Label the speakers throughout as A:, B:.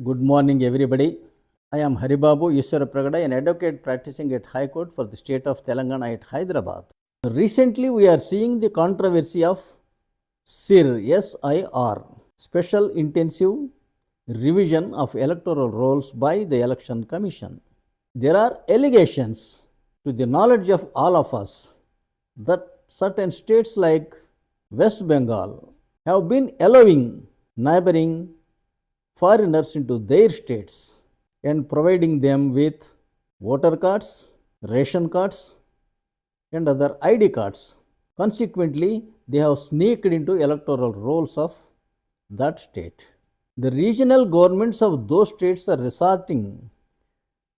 A: Good morning, everybody. I am Haribabu, an advocate practicing at High Court for the state of Telangana at Hyderabad. Recently, we are seeing the controversy of SIR, S-I-R, Special Intensive Revision of Electoral Rolls by the Election Commission. There are allegations to the knowledge of all of us that certain states like West Bengal have been allowing neighboring foreigners into their states and providing them with voter cards, ration cards, and other ID cards. Consequently, they have sneaked into electoral rolls of that state. The regional governments of those states are resorting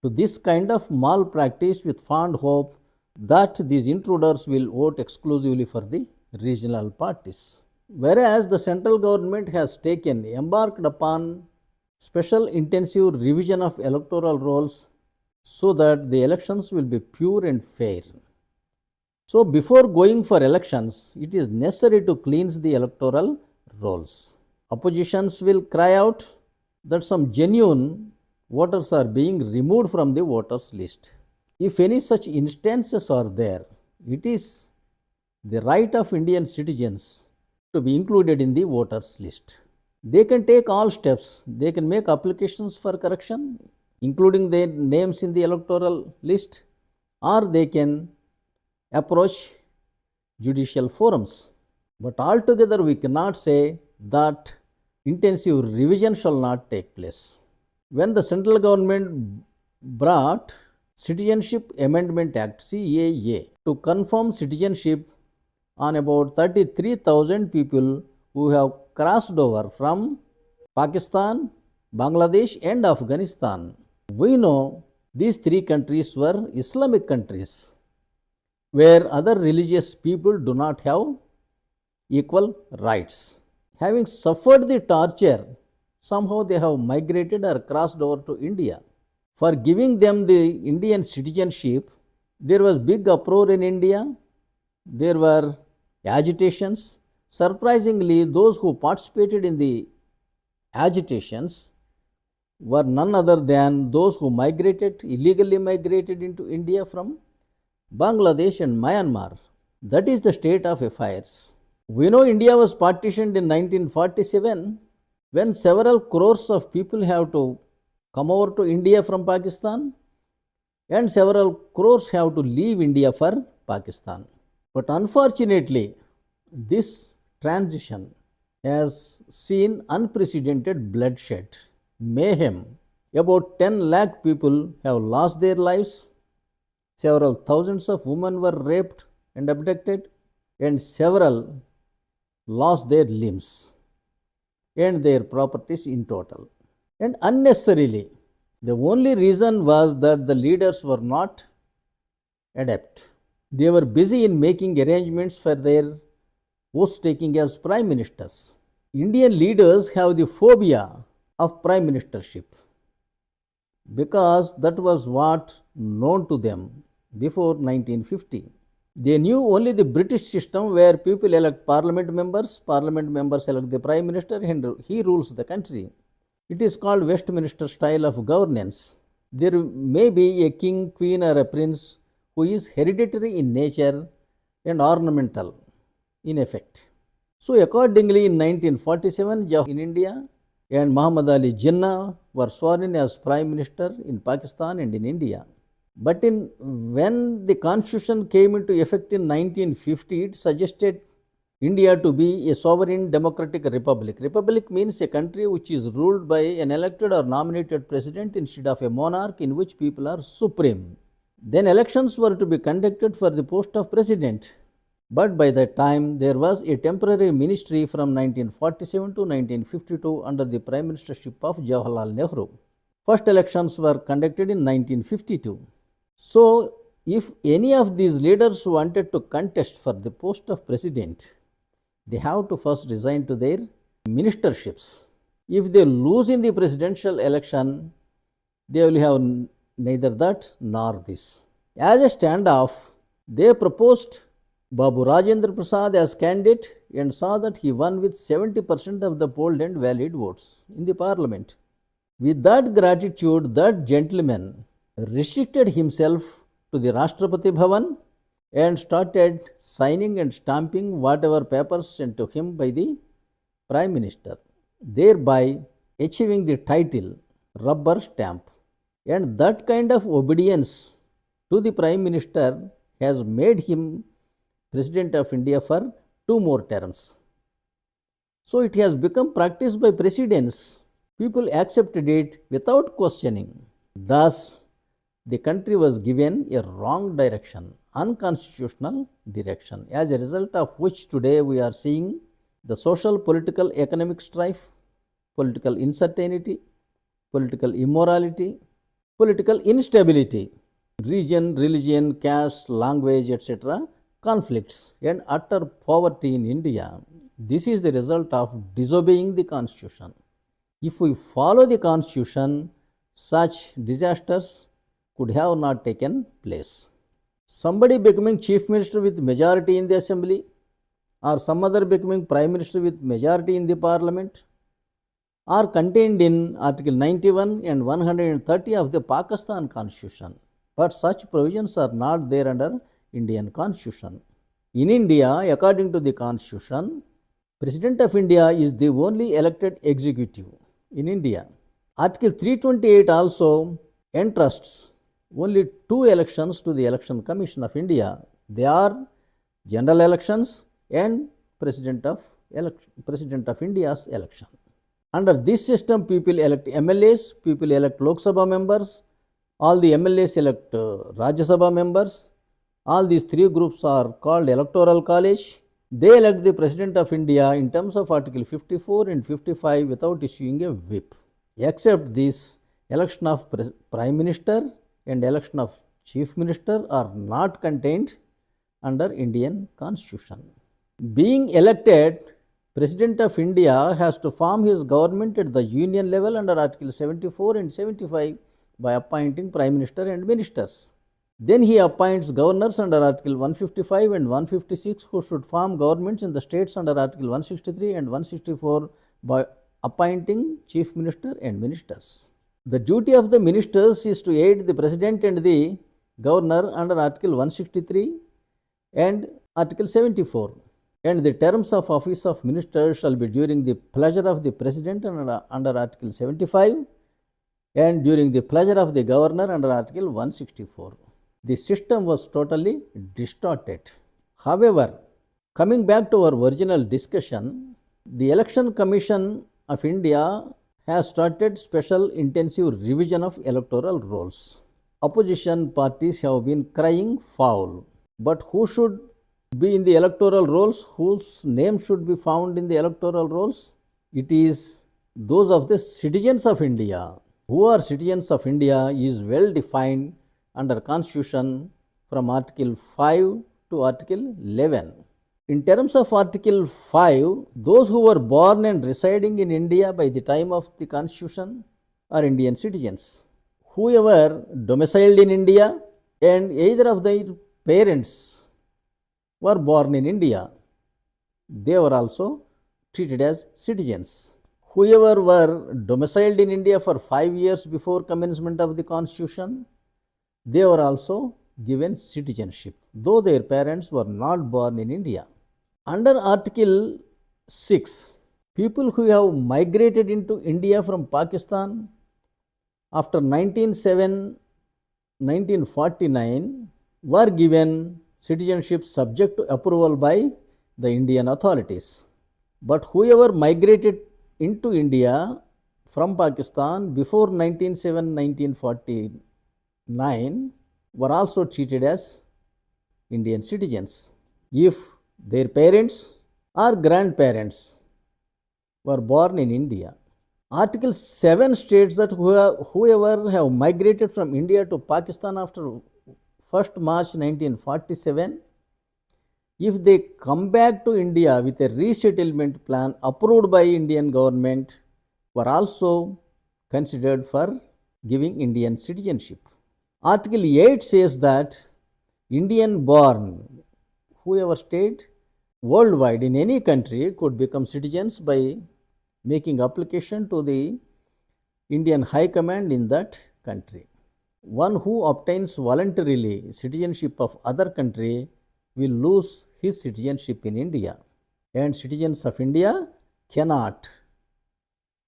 A: to this kind of malpractice with fond hope that these intruders will vote exclusively for the regional parties. Whereas the central government has embarked upon special intensive revision of electoral rolls so that the elections will be pure and fair. So before going for elections, it is necessary to cleanse the electoral rolls. Oppositions will cry out that some genuine voters are being removed from the voters list. If any such instances are there, it is the right of Indian citizens to be included in the voters list. They can take all steps. They can make applications for correction, including their names in the electoral list, or they can approach judicial forums. But altogether, we cannot say that intensive revision shall not take place. When the central government brought Citizenship Amendment Act CAA to confirm citizenship on about 33,000 people who have crossed over from Pakistan, Bangladesh, and Afghanistan. We know these three countries were Islamic countries where other religious people do not have equal rights. Having suffered the torture, somehow they have migrated or crossed over to India. For giving them the Indian citizenship, there was big uproar in India. There were agitations. Surprisingly, those who participated in the agitations were none other than those who illegally migrated into India from Bangladesh and Myanmar. That is the state of affairs. We know India was partitioned in 1947 when several crores of people have to come over to India from Pakistan and several crores have to leave India for Pakistan. But unfortunately, this transition has seen unprecedented bloodshed, mayhem. About 10 lakh people have lost their lives, several thousands of women were raped and abducted, and several lost their limbs and their properties in total. And unnecessarily, the only reason was that the leaders were not adept. They were busy in making arrangements for their post taking as prime ministers. Indian leaders have the phobia of prime ministership because that was what known to them before 1950. They knew only the British system where people elect parliament members elect the prime minister, and he rules the country. It is called Westminster style of governance. There may be a king, queen, or a prince who is hereditary in nature and ornamental in effect. So accordingly, in 1947, in India, and Muhammad Ali Jinnah were sworn in as Prime Minister in Pakistan and in India. But when the constitution came into effect in 1950, it suggested India to be a sovereign democratic republic. Republic means a country which is ruled by an elected or nominated president instead of a monarch in which people are supreme. Then elections were to be conducted for the post of president. But by that time, there was a temporary ministry from 1947 to 1952 under the prime ministership of Jawaharlal Nehru. First elections were conducted in 1952. So, if any of these leaders wanted to contest for the post of president, they have to first resign to their ministerships. If they lose in the presidential election, they will have neither that nor this. As a standoff, they proposed Babu Rajendra Prasad as candidate and saw that he won with 70% of the polled and valid votes in the parliament. With that gratitude, that gentleman restricted himself to the Rashtrapati Bhavan and started signing and stamping whatever papers sent to him by the Prime Minister, thereby achieving the title rubber stamp. And that kind of obedience to the Prime Minister has made him President of India for 2 more terms. So it has become practiced by presidents. People accepted it without questioning. Thus, the country was given a wrong direction, unconstitutional direction, as a result of which today we are seeing the social, political, economic strife, political uncertainty, political immorality, political instability, region, religion, caste, language, etc., conflicts, and utter poverty in India. This is the result of disobeying the Constitution. If we follow the Constitution, such disasters could have not taken place. Somebody becoming chief minister with majority in the assembly, or some other becoming prime minister with majority in the parliament, are contained in Article 91 and 130 of the Pakistan Constitution. But such provisions are not there under Indian Constitution. In India, according to the Constitution, President of India is the only elected executive in India. Article 328 also entrusts only 2 elections to the Election Commission of India. They are general elections and President of India's election. Under this system, people elect MLAs, people elect Lok Sabha members, all the MLAs elect Rajya Sabha members. All these 3 groups are called Electoral College. They elect the President of India in terms of Article 54 and 55 without issuing a whip. Except this, election of Prime Minister and election of Chief Minister are not contained under Indian Constitution. Being elected, President of India has to form his government at the union level under Article 74 and 75 by appointing Prime Minister and Ministers. Then he appoints governors under Article 155 and 156 who should form governments in the states under Article 163 and 164 by appointing Chief Minister and Ministers. The duty of the ministers is to aid the President and the Governor under Article 163 and Article 74. And the terms of office of ministers shall be during the pleasure of the President under Article 75 and during the pleasure of the Governor under Article 164. The system was totally distorted. However, coming back to our original discussion, the Election Commission of India has started special intensive revision of electoral rolls. Opposition parties have been crying foul. But who should be in the electoral rolls? Whose name should be found in the electoral rolls? It is those of the citizens of India. Who are citizens of India is well defined under Constitution from Article 5 to Article 11. In terms of Article 5, those who were born and residing in India by the time of the Constitution are Indian citizens. Whoever domiciled in India and either of their parents were born in India, they were also treated as citizens. Whoever were domiciled in India for 5 years before commencement of the Constitution, they were also given citizenship, though their parents were not born in India. Under Article 6, people who have migrated into India from Pakistan after 1949 were given citizenship subject to approval by the Indian authorities. But whoever migrated into India from Pakistan before 1949 were also treated as Indian citizens if their parents or grandparents were born in India. Article 7 states that whoever have migrated from India to Pakistan after 1st March 1947, if they come back to India with a resettlement plan approved by Indian government, were also considered for giving Indian citizenship. Article 8 says that Indian born, whoever stayed worldwide in any country, could become citizens by making application to the Indian High Command in that country. One who obtains voluntarily citizenship of other country will lose his citizenship in India, and citizens of India cannot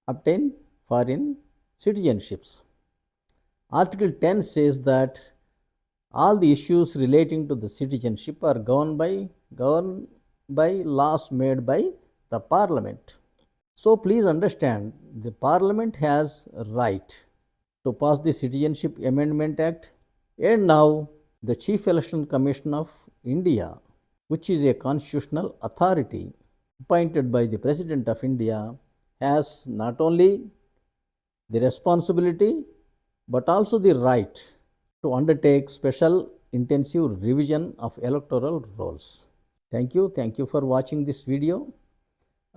A: obtain foreign citizenships. Article 10 says that all the issues relating to the citizenship are governed by laws made by the Parliament. So please understand, the Parliament has a right to pass the Citizenship Amendment Act, and now the Chief Election Commission of India, which is a constitutional authority appointed by the President of India, has not only the responsibility but also the right to undertake special intensive revision of electoral rolls. Thank you. Thank you for watching this video.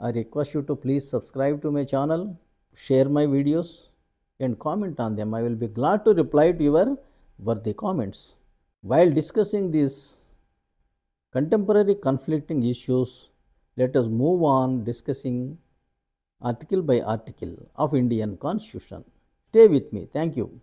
A: I request you to please subscribe to my channel, share my videos and comment on them. I will be glad to reply to your worthy comments. While discussing these contemporary conflicting issues, let us move on discussing article by article of Indian Constitution. Stay with me. Thank you.